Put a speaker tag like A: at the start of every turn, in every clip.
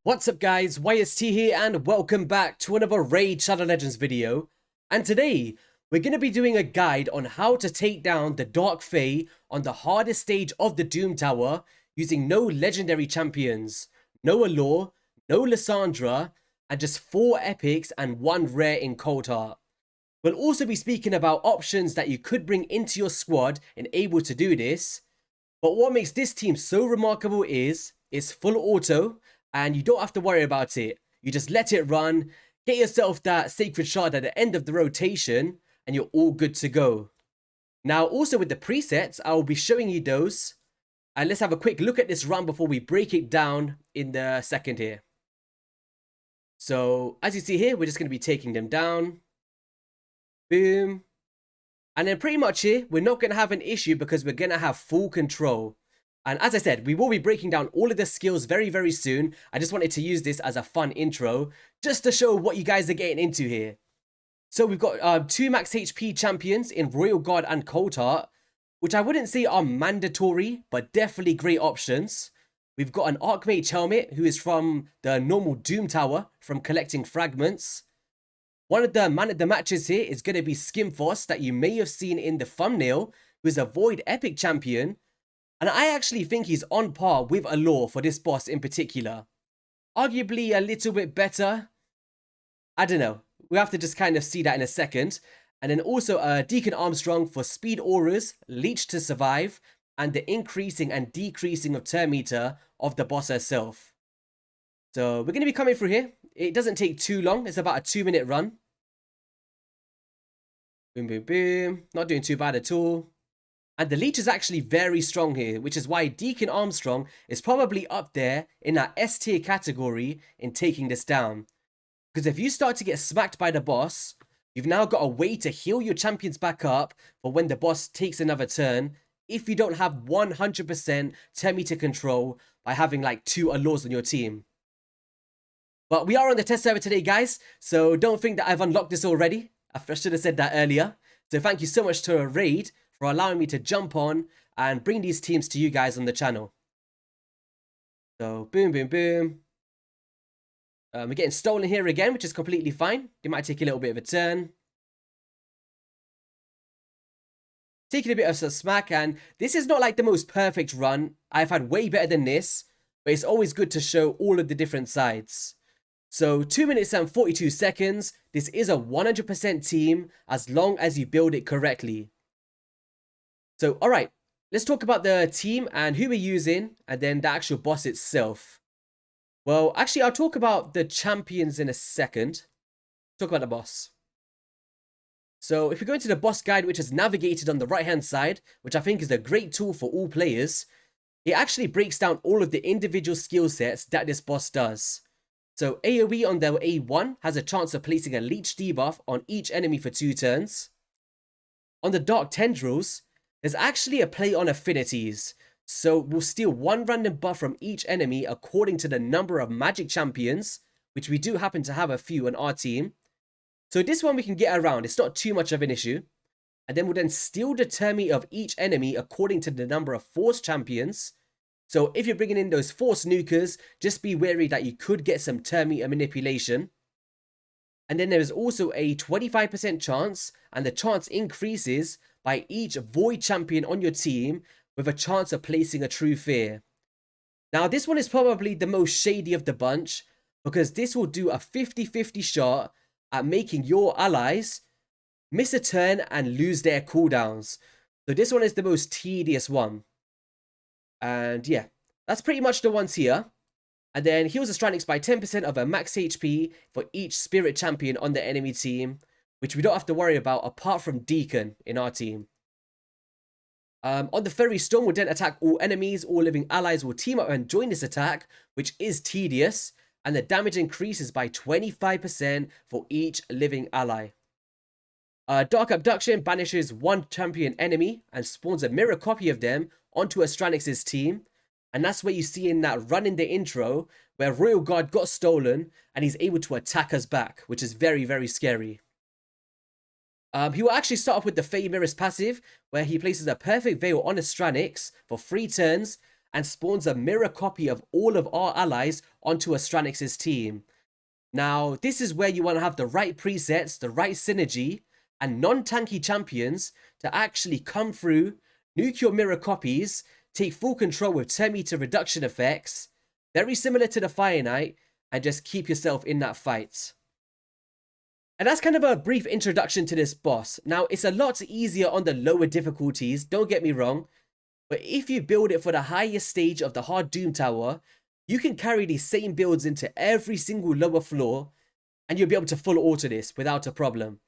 A: What's up guys, YST here and welcome back to another Raid Shadow Legends video. And today, we're going to be doing a guide on how to take down the Dark Fae on the hardest stage of the Doom Tower using no legendary champions, no Allure, no Lysandra, and just 4 epics and 1 rare in Cold Heart. We'll also be speaking about options that you could bring into your squad and able to do this. But what makes this team so remarkable is it's full auto, and you don't have to worry about it. You just let it run, get yourself that sacred shard at the end of the rotation, and you're all good to go. Now, also with the presets, I will be showing you those. And let's have a quick look at this run before we break it down in the second here. So, as you see here, we're just going to be taking them down. Boom. And then pretty much here, we're not going to have an issue because we're going to have full control. And as I said, we will be breaking down all of the skills very, very soon. I just wanted to use this as a fun intro, just to show what you guys are getting into here. So we've got 2 max HP champions in Royal Guard and Cold Heart, which I wouldn't say are mandatory, but definitely great options. We've got an Archmage helmet, who is from the normal Doom Tower, from collecting fragments. One of the man of the matches here is going to be Skimfoss, that you may have seen in the thumbnail, who is a Void Epic champion. And I actually think he's on par with Allure for this boss in particular. Arguably a little bit better. I don't know. We'll have to just kind of see that in a second. And then also Deacon Armstrong for speed auras, leech to survive, and the increasing and decreasing of turn meter of the boss herself. So we're going to be coming through here. It doesn't take too long. It's about a 2-minute run. Boom, boom, boom. Not doing too bad at all. And the leech is actually very strong here, which is why Deacon Armstrong is probably up there in that S tier category in taking this down. Because if you start to get smacked by the boss, you've now got a way to heal your champions back up for when the boss takes another turn, if you don't have 100% turn meter control by having like 2 Allures on your team. But we are on the test server today, guys, so don't think that I've unlocked this already. I should have said that earlier. So thank you so much to Raid for allowing me to jump on and bring these teams to you guys on the channel. So, boom, boom, boom. We're getting stolen here again, which is completely fine. They might take a little bit of a turn. Taking a bit of a smack, and this is not like the most perfect run. I've had way better than this, but it's always good to show all of the different sides. So, 2 minutes and 42 seconds. This is a 100% team as long as you build it correctly. So, alright, let's talk about the team and who we're using, and then the actual boss itself. Well, actually, I'll talk about the champions in a second. Talk about the boss. So, if we go into the boss guide, which is navigated on the right-hand side, which I think is a great tool for all players, it actually breaks down all of the individual skill sets that this boss does. So, AoE on the A1 has a chance of placing a leech debuff on each enemy for 2 turns. On the Dark Tendrils, there's actually a play on affinities, so we'll steal 1 random buff from each enemy according to the number of magic champions, which we do happen to have a few on our team. So this one we can get around, it's not too much of an issue. And then we'll then steal the turn meter of each enemy according to the number of force champions. So if you're bringing in those force nukers, just be wary that you could get some turn meter manipulation. And then there is also a 25% chance, and the chance increases by each Void champion on your team with a chance of placing a True Fear. Now this one is probably the most shady of the bunch, because this will do a 50-50 shot at making your allies miss a turn and lose their cooldowns. So this one is the most tedious one. And yeah, that's pretty much the ones here. And then heals Astranyx by 10% of her max HP for each spirit champion on the enemy team, which we don't have to worry about apart from Deacon in our team. On the Fairy Storm will then attack all enemies. All living allies will team up and join this attack, which is tedious, and the damage increases by 25% for each living ally. Dark Abduction banishes 1 champion enemy and spawns a mirror copy of them onto Astranyx's team, and that's where you see in that run in the intro where Royal Guard got stolen and he's able to attack us back, which is very, very scary. He will actually start off with the Fae Mirrors passive, where he places a perfect veil on Astranyx for 3 turns, and spawns a mirror copy of all of our allies onto Astranyx's team. Now, this is where you want to have the right presets, the right synergy, and non-tanky champions to actually come through, nuke your mirror copies, take full control with turn meter reduction effects, very similar to the Fire Knight, and just keep yourself in that fight. And that's kind of a brief introduction to this boss. Now, it's a lot easier on the lower difficulties, don't get me wrong, but if you build it for the highest stage of the hard Doom Tower, you can carry these same builds into every single lower floor, and you'll be able to full auto this without a problem.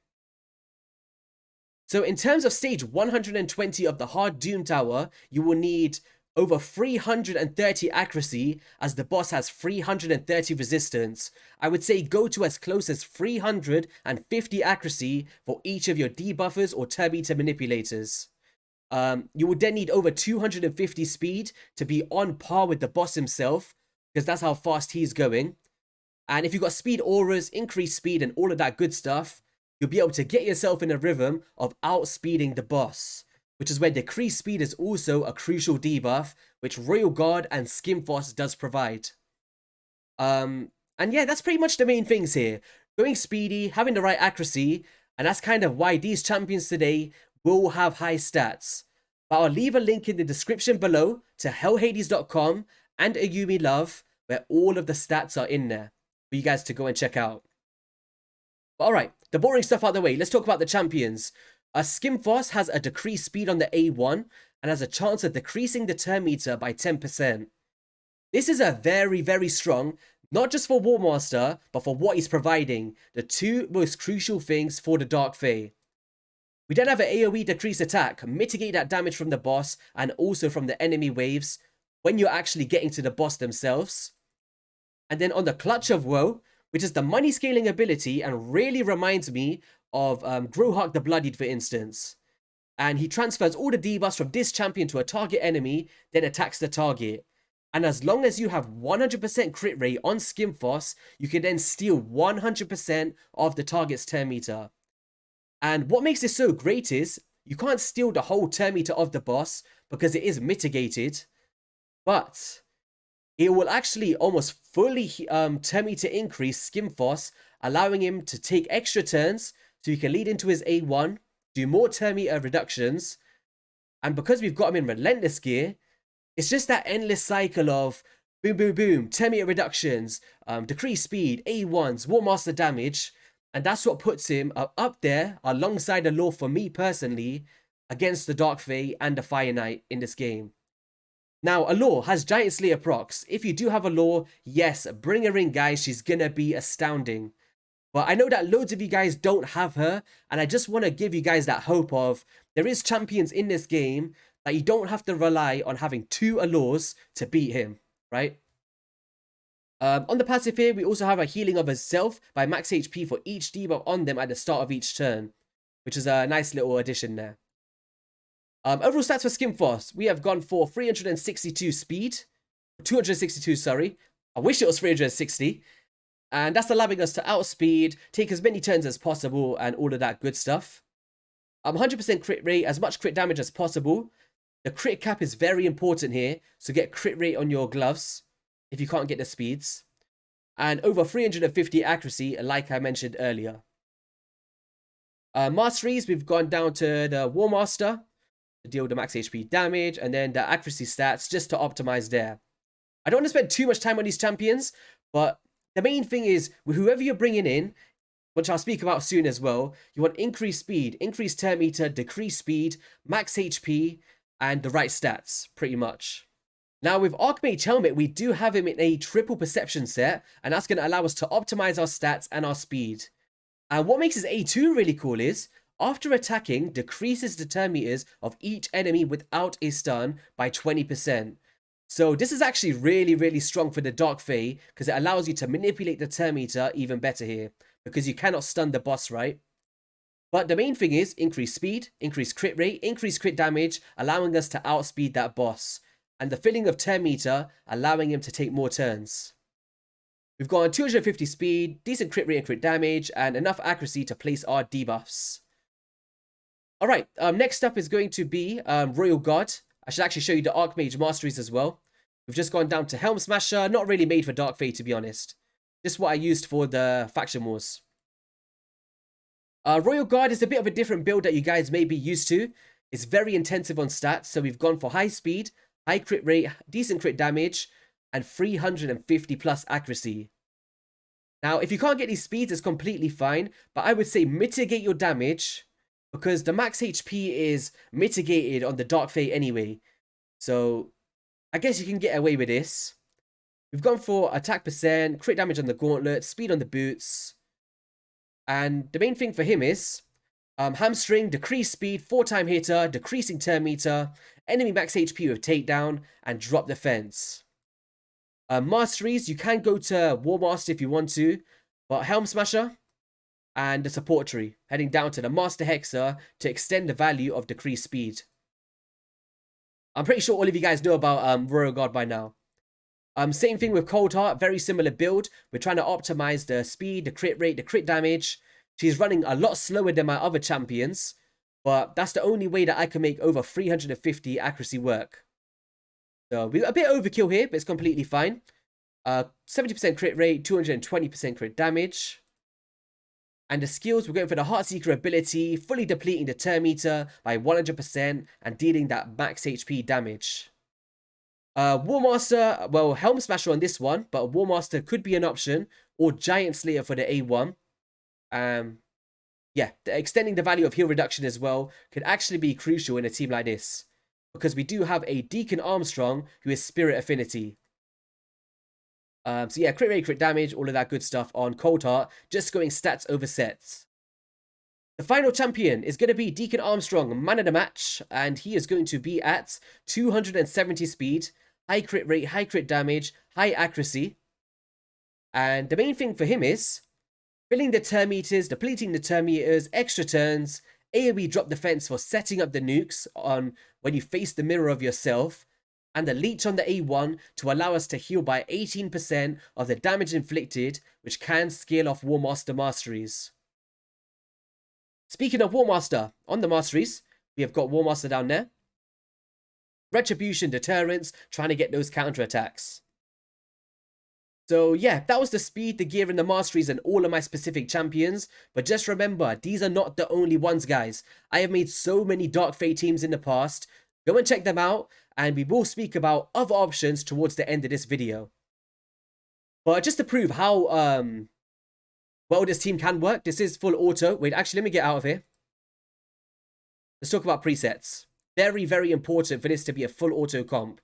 A: So in terms of stage 120 of the hard Doom Tower, you will need over 330 accuracy, as the boss has 330 resistance. I would say go to as close as 350 accuracy for each of your debuffers or turn meter manipulators. You would then need over 250 speed to be on par with the boss himself, because that's how fast he's going. And if you've got speed auras, increased speed, and all of that good stuff, you'll be able to get yourself in a rhythm of outspeeding the boss, which is where decreased speed is also a crucial debuff, which Royal Guard and Skimfoss does provide. And yeah, that's pretty much the main things here. Going speedy, having the right accuracy, and that's kind of why these champions today will have high stats. But I'll leave a link in the description below to hellhades.com and Ayumi Love, where all of the stats are in there for you guys to go and check out. But alright, the boring stuff out of the way, let's talk about the champions. Skimfoss has a decreased speed on the A1 and has a chance of decreasing the turn meter by 10%. This is a very strong, not just for War Master, but for what he's providing, the two most crucial things for the Dark Fae. We then have an AoE decreased attack, mitigate that damage from the boss and also from the enemy waves when you're actually getting to the boss themselves. And then on the Clutch of Woe, which is the money scaling ability and really reminds me of Grohawk the Bloodied, for instance. And he transfers all the debuffs from this champion to a target enemy, then attacks the target. And as long as you have 100% crit rate on Skimfoss, you can then steal 100% of the target's turn meter. And what makes this so great is, you can't steal the whole turn meter of the boss because it is mitigated, but it will actually almost fully turn meter increase Skimfoss, allowing him to take extra turns so he can lead into his A1, do more turn meter reductions, and because we've got him in Relentless gear, it's just that endless cycle of boom, boom, boom, turn meter reductions, decreased speed, A1s, War Master damage, and that's what puts him up there alongside Allure for me personally against the Dark Fae and the Fire Knight in this game. Now, Allure has Giant Slayer procs. If you do have Allure, yes, bring her in, guys. She's gonna be astounding. But I know that loads of you guys don't have her, and I just want to give you guys that hope of there is champions in this game that you don't have to rely on having 2 Allures to beat him, right? On the passive here, we also have a healing of herself by max HP for each debuff on them at the start of each turn, which is a nice little addition there. Overall stats for Skimfoss, we have gone for 362 speed, 262, sorry. I wish it was 360. And that's allowing us to outspeed, take as many turns as possible, and all of that good stuff. 100% crit rate, as much crit damage as possible. The crit cap is very important here, so get crit rate on your gloves if you can't get the speeds. And over 350 accuracy, like I mentioned earlier. Masteries, we've gone down to the War Master to deal the max HP damage, and then the accuracy stats just to optimize there. I don't want to spend too much time on these champions, but the main thing is, with whoever you're bringing in, which I'll speak about soon as well, you want increased speed, increased turn meter, decreased speed, max HP, and the right stats, pretty much. Now with Archmage Helmet, we do have him in a triple perception set, and that's going to allow us to optimize our stats and our speed. And what makes his A2 really cool is, after attacking, decreases the turn meters of each enemy without a stun by 20%. So this is actually really strong for the Dark Fae, because it allows you to manipulate the turn meter even better here, because you cannot stun the boss, right? But the main thing is increased speed, increased crit rate, increased crit damage, allowing us to outspeed that boss. And the filling of turn meter, allowing him to take more turns. We've got 250 speed, decent crit rate and crit damage, and enough accuracy to place our debuffs. Alright, next up is going to be Royal Guard. I should actually show you the Archmage Masteries as well. We've just gone down to Helm Smasher, not really made for Dark Fae, to be honest. Just what I used for the Faction Wars. Royal Guard is a bit of a different build that you guys may be used to. It's very intensive on stats, so we've gone for high speed, high crit rate, decent crit damage, and 350 plus accuracy. Now, if you can't get these speeds, it's completely fine, but I would say mitigate your damage, because the max HP is mitigated on the Dark Fae anyway. So, I guess you can get away with this. We've gone for attack percent, crit damage on the gauntlet, speed on the boots. And the main thing for him is hamstring, decrease speed, 4-time hitter, decreasing turn meter, enemy max HP with takedown, and drop defense. Masteries, you can go to War Master if you want to, but Helm Smasher and the support tree, heading down to the Master Hexer to extend the value of decreased speed. I'm pretty sure all of you guys know about Royal Guard by now. Same thing with Cold Heart, very similar build. We're trying to optimize the speed, the crit rate, the crit damage. She's running a lot slower than my other champions, but that's the only way that I can make over 350 accuracy work. So we're a bit overkill here, but it's completely fine. 70% crit rate, 220% crit damage. And the skills, we're going for the Heartseeker ability, fully depleting the turn meter by 100% and dealing that max HP damage. War Master, well, Helm Smasher on this one, but War Master could be an option, or Giant Slayer for the A1. Yeah, extending the value of heal reduction as well could actually be crucial in a team like this, because we do have a Deacon Armstrong who is Spirit Affinity. So yeah, crit rate, crit damage, all of that good stuff on Cold Heart, just going stats over sets. The final champion is going to be Deacon Armstrong, man of the match, and he is going to be at 270 speed, high crit rate, high crit damage, high accuracy. And the main thing for him is filling the turn meters, depleting the turn meters, extra turns, AoE drop defense for setting up the nukes on when you face the mirror of yourself, and the leech on the A1 to allow us to heal by 18% of the damage inflicted, which can scale off War Master masteries. Speaking of War Master, on the masteries, we have got War Master down there. Retribution, Deterrence, trying to get those counterattacks. So yeah, that was the speed, the gear, and the masteries and all of my specific champions. But just remember, these are not the only ones, guys. I have made so many Dark Fae teams in the past. Go and check them out, and we will speak about other options towards the end of this video. But just to prove how well this team can work, this is full auto. Wait, actually, let me get out of here. Let's talk about presets. Very, very important for this to be a full auto comp.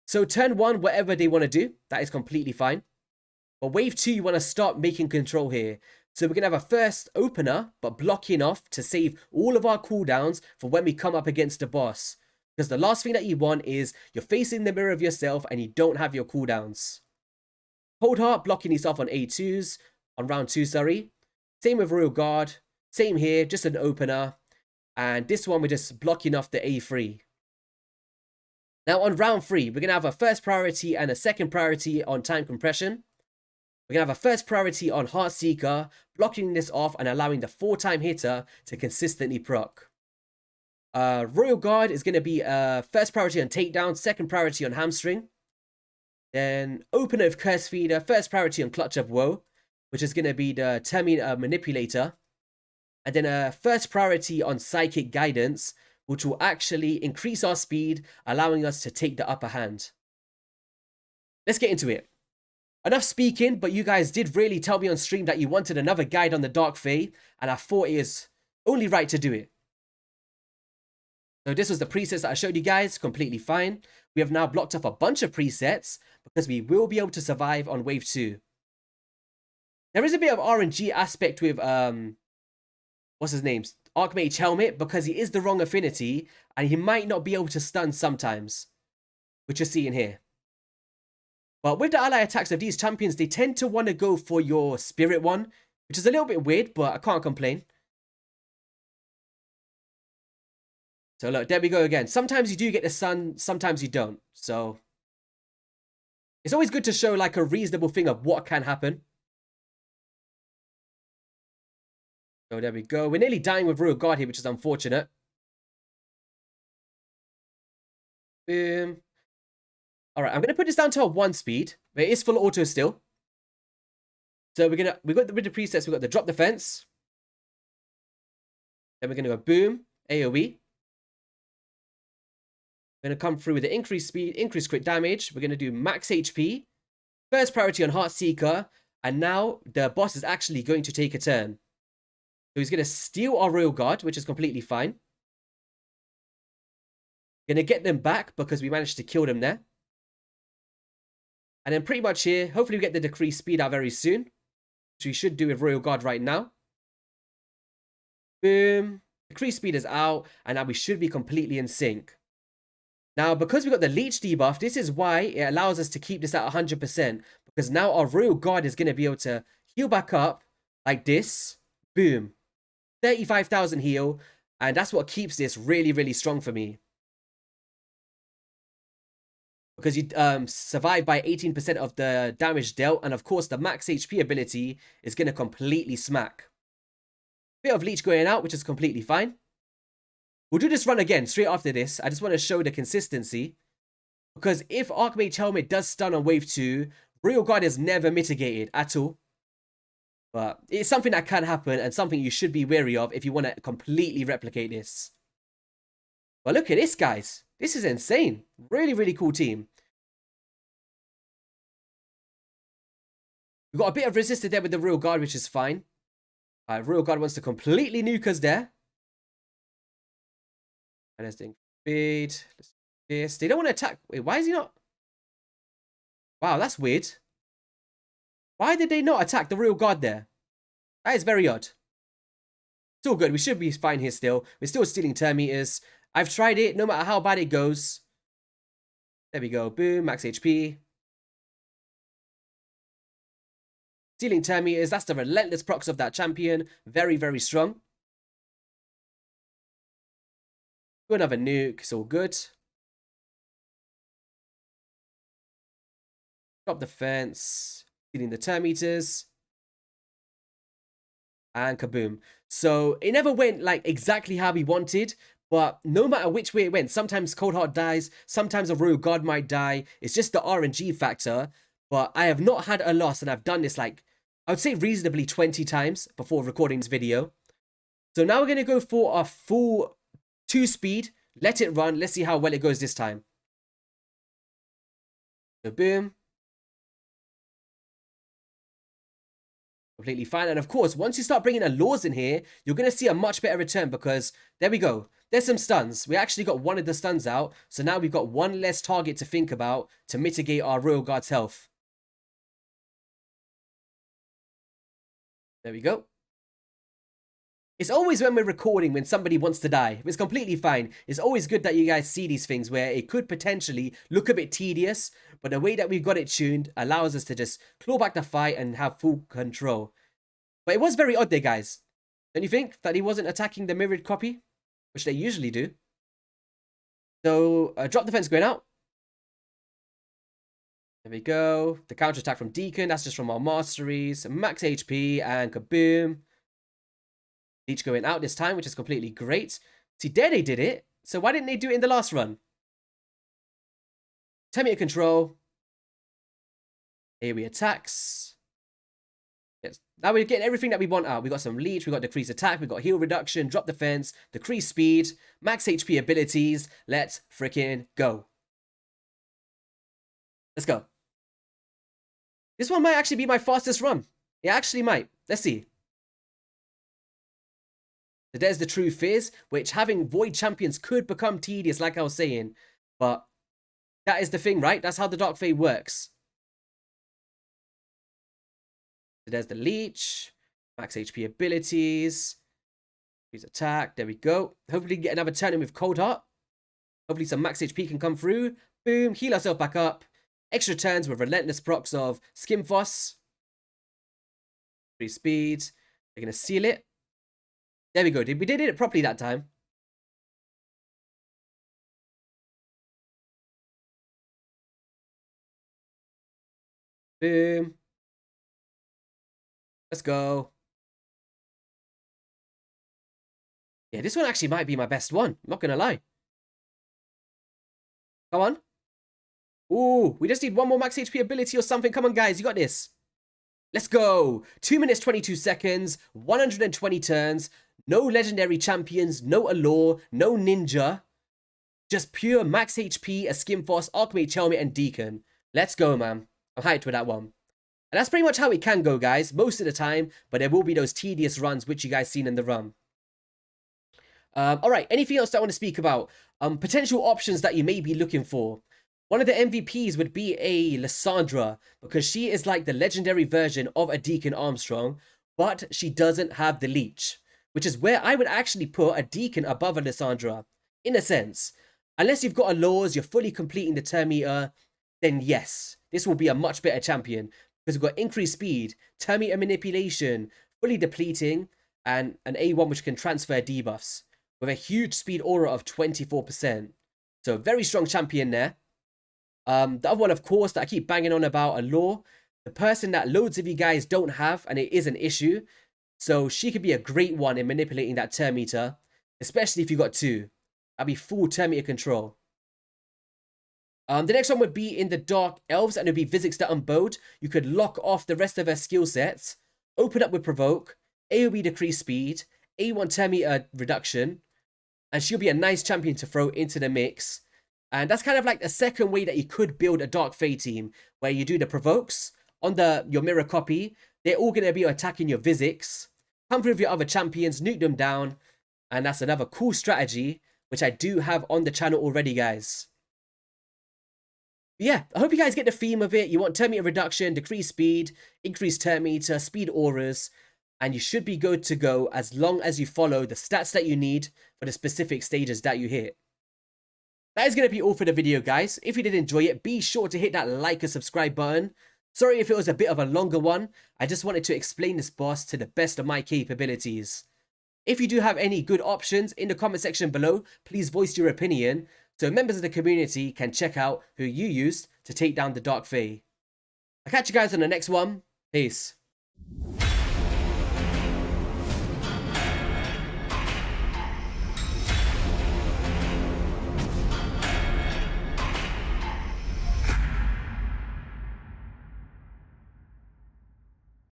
A: So turn 1, whatever they want to do, that is completely fine. But wave 2, you want to start making control here. So we're going to have a first opener, but blocking off to save all of our cooldowns for when we come up against the boss. Because the last thing that you want is you're facing the mirror of yourself and you don't have your cooldowns. Cold Heart, blocking these off on A2s, on round 2, sorry. Same with Royal Guard, same here, just an opener. And this one we're just blocking off the A3. Now on round 3, we're going to have a first priority and a second priority on time compression. We're going to have a first priority on Heartseeker, blocking this off and allowing the 4-time hitter to consistently proc. Royal Guard is going to be first priority on takedown, second priority on hamstring. Then opener of Curse Feeder, first priority on Clutch of Woe, which is going to be the Terminator Manipulator. And then a first priority on Psychic Guidance, which will actually increase our speed, allowing us to take the upper hand. Let's get into it. Enough speaking, but you guys did really tell me on stream that you wanted another guide on the Dark Fae, and I thought it is only right to do it. So this was the presets that I showed you guys, completely fine. We have now blocked off a bunch of presets because we will be able to survive on wave 2. There is a bit of RNG aspect with, what's his name? Archmage Helmet, because he is the wrong affinity and he might not be able to stun sometimes, which you're seeing here. But with the ally attacks of these champions, they tend to want to go for your spirit one, which is a little bit weird, but I can't complain. So look, there we go again. Sometimes you do get the sun, sometimes you don't. So it's always good to show like a reasonable thing of what can happen. So there we go. We're nearly dying with Royal Guard here, which is unfortunate. Boom. All right, I'm going to put this down to a 1 speed, but it is full auto still. So we've got with the presets, we've got the drop defense. Then we're going to go boom, AoE. We're going to come through with the increased speed, increased crit damage. We're going to do max HP, first priority on Heartseeker, and now the boss is actually going to take a turn. So he's going to steal our Royal Guard, which is completely fine. Going to get them back because we managed to kill them there. And then pretty much here, hopefully we get the decreased speed out very soon, which we should do with Royal Guard right now. Boom. Decreased speed is out, and now we should be completely in sync. Now, because we got the Leech debuff, this is why it allows us to keep this at 100%, because now our Royal Guard is going to be able to heal back up like this. Boom. 35,000 heal, and that's what keeps this really, really strong for me. Because you survive by 18% of the damage dealt, and of course the max HP ability is going to completely smack. Bit of Leech going out, which is completely fine. We'll do this run again straight after this. I just want to show the consistency. Because if Archmage Helmet does stun on wave 2, Royal Guard is never mitigated at all. But it's something that can happen and something you should be wary of if you want to completely replicate this. But look at this, guys. This is insane. Really, really cool team. We've got a bit of resistance there with the Royal Guard, which is fine. Royal Guard wants to completely nuke us there. And let's think. Speed. This. They don't want to attack. Wait, why is he not? Wow, that's weird. Why did they not attack the Royal Guard there? That is very odd. It's all good. We should be fine here still. We're still stealing turn meters. I've tried it. No matter how bad it goes. There we go. Boom. Max HP. Stealing turn meters. That's the relentless procs of that champion. Very, very strong. Do another nuke. It's all good. Drop the fence. Stealing the turn meters. And kaboom. So it never went like exactly how we wanted. But no matter which way it went, sometimes Cold Heart dies, sometimes a Royal Guard might die. It's just the RNG factor. But I have not had a loss, and I've done this like, I would say reasonably 20 times before recording this video. So now we're going to go for a full 2 speed. Let it run. Let's see how well it goes this time. So boom. Completely fine. And of course, once you start bringing Allures in here, you're going to see a much better return because there we go. There's some stuns. We actually got one of the stuns out. So now we've got one less target to think about to mitigate our Royal Guard's health. There we go. It's always when we're recording when somebody wants to die. It's completely fine. It's always good that you guys see these things where it could potentially look a bit tedious, but the way that we've got it tuned allows us to just claw back the fight and have full control. But it was very odd there, guys. Don't you think that he wasn't attacking the mirrored copy, which they usually do? So, drop defense going out. There we go. The counter attack from Deacon. That's just from our masteries. Max HP and kaboom. Leech going out this time, which is completely great. See, there they did it. So why didn't they do it in the last run? 10-meter control. AoE attacks. Yes. Now we're getting everything that we want out. We got some Leech, we got decreased attack, we got heal reduction, drop defense, decreased speed, max HP abilities. Let's freaking go. Let's go. This one might actually be my fastest run. It actually might. Let's see. So there's the true fizz, which having void champions could become tedious, like I was saying. But that is the thing, right? That's how the Dark Fae works. So there's the Leech, max HP abilities, increase attack. There we go. Hopefully get another turn in with Cold Heart. Hopefully some max HP can come through. Boom, heal ourselves back up. Extra turns with relentless procs of Skimfoss. Free speed. They're going to seal it. There we go. We did it properly that time. Boom. Let's go. Yeah, this one actually might be my best one. I'm not going to lie. Come on. Ooh, we just need one more max HP ability or something. Come on, guys, you got this. Let's go. 2 minutes, 22 seconds, 120 turns, no legendary champions, no Allure, no Ninja. Just pure max HP, a Skimforce, Archmage Helmet, and Deacon. Let's go, man. I'm hyped with that one. And that's pretty much how it can go, guys, most of the time, but there will be those tedious runs which you guys seen in the run. Alright, anything else that I want to speak about? Potential options that you may be looking for. One of the MVPs would be a Lysandra, because she is like the legendary version of a Deacon Armstrong, but she doesn't have the leech, which is where I would actually put a Deacon above a Lysandra, in a sense. Unless you've got Allures, you're fully completing the turn meter, then yes, this will be a much better champion, because we've got increased speed, turn meter manipulation, fully depleting, and an A1 which can transfer debuffs, with a huge speed aura of 24%. So very strong champion there. The other one, of course, that I keep banging on about, Allure, the person that loads of you guys don't have, and it is an issue. So she could be a great one in manipulating that turn meter, especially if you got two. That'd be full turn meter control. The next one would be in the Dark Elves, and it would be Visix the Unbowed. You could lock off the rest of her skill sets, open up with Provoke, AoE decrease speed, A1 turn meter reduction, and she'll be a nice champion to throw into the mix. And that's kind of like a second way that you could build a Dark Fae team, where you do the Provokes on your mirror copy. They're all going to be attacking your Visix, come through with your other champions, nuke them down, and that's another cool strategy, which I do have on the channel already, guys. Yeah, I hope you guys get the theme of it. You want turn meter reduction, decrease speed, increase turn meter, speed auras, and you should be good to go as long as you follow the stats that you need for the specific stages that you hit. That is going to be all for the video, guys. If you did enjoy it, be sure to hit that like and subscribe button. Sorry if it was a bit of a longer one. I just wanted to explain this boss to the best of my capabilities. If you do have any good options in the comment section below, please voice your opinion, so members of the community can check out who you used to take down the Dark Fae. I'll catch you guys on the next one. Peace.